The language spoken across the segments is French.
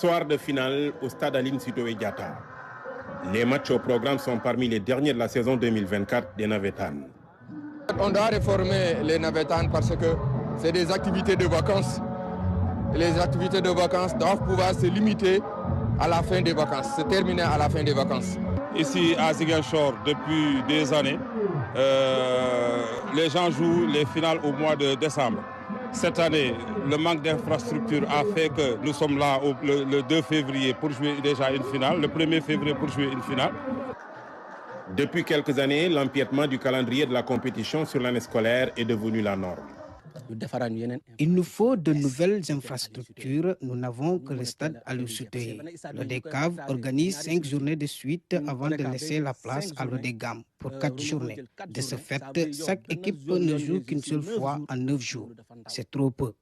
Soir de finale au stade Aline Sitoé Diatta. Les matchs au programme sont parmi les derniers de la saison 2024 des Navétanes. On doit réformer les Navétanes parce que c'est des activités de vacances. Et les activités de vacances doivent pouvoir se limiter à la fin des vacances, se terminer à la fin des vacances. Ici à Ziguinchor, depuis des années, les gens jouent les finales au mois de décembre. Cette année, le manque d'infrastructures a fait que nous sommes là le 2 février pour jouer déjà une finale, le 1er février pour jouer une finale. Depuis quelques années, l'empiètement du calendrier de la compétition sur l'année scolaire est devenu la norme. Il nous faut de nouvelles infrastructures. Nous n'avons que le stade à l'Oussouté. Le DECAV organise 5 journées de suite avant de laisser la place à l'ODEGAM pour 4 journées. De ce fait, chaque équipe ne joue qu'une seule fois en 9 jours. C'est trop peu.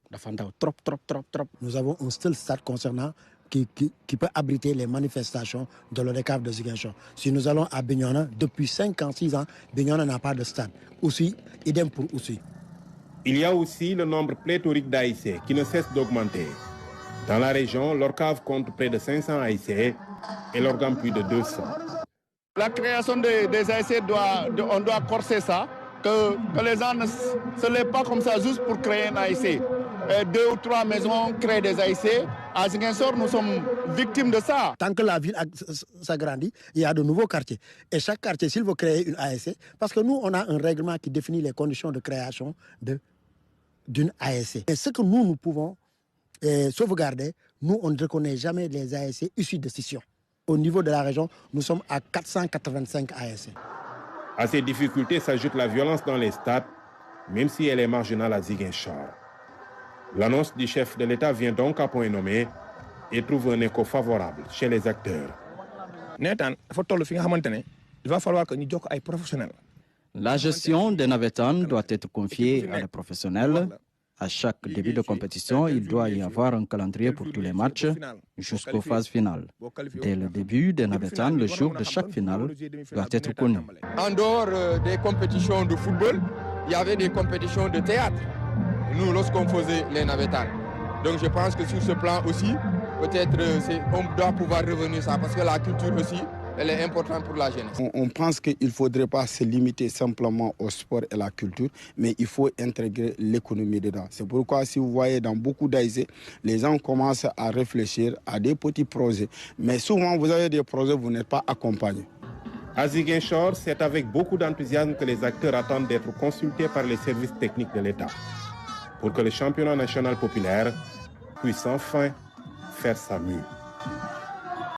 Nous avons un seul stade concernant qui peut abriter les manifestations de l'ODECAV de Ziguinchor. Si nous allons à Bignona, depuis 5 ans, 6 ans, Bignona n'a pas de stade. Aussi, idem pour Aussi. Il y a aussi le nombre pléthorique d'AIC qui ne cesse d'augmenter. Dans la région, l'ORCAV compte près de 500 AIC et l'ORGAM plus de 200. La création des AIC, on doit corser ça, que les gens ne se lèvent pas comme ça juste pour créer un AIC. 2 ou 3 maisons créent des AIC. À Ziguinchor, nous sommes victimes de ça. Tant que la ville s'agrandit, il y a de nouveaux quartiers. Et chaque quartier, s'il veut créer une ASC, parce que nous, on a un règlement qui définit les conditions de création d'une ASC. Et ce que nous pouvons sauvegarder, nous, on ne reconnaît jamais les ASC issus de scission. Au niveau de la région, nous sommes à 485 ASC. À ces difficultés s'ajoute la violence dans les stades, même si elle est marginale à Ziguinchor. L'annonce du chef de l'État vient donc à point nommé et trouve un écho favorable chez les acteurs. Il va falloir que nous soyons des professionnels. La gestion des navétanes doit être confiée à des professionnels. À chaque début de compétition, il doit y avoir un calendrier pour tous les matchs jusqu'aux phases finales. Dès le début des navétanes, le jour de chaque finale doit être connu. En dehors des compétitions de football, il y avait des compétitions de théâtre. Nous, lorsqu'on faisait les navétanes. Donc je pense que sur ce plan aussi, peut-être on doit pouvoir revenir ça parce que la culture aussi, elle est importante pour la jeunesse. On pense qu'il ne faudrait pas se limiter simplement au sport et à la culture, mais il faut intégrer l'économie dedans. C'est pourquoi si vous voyez dans beaucoup d'AIC, les gens commencent à réfléchir à des petits projets. Mais souvent, vous avez des projets, vous n'êtes pas accompagnés. À Ziguinchor, c'est avec beaucoup d'enthousiasme que les acteurs attendent d'être consultés par les services techniques de l'État pour que le championnat national populaire puisse enfin faire sa mue.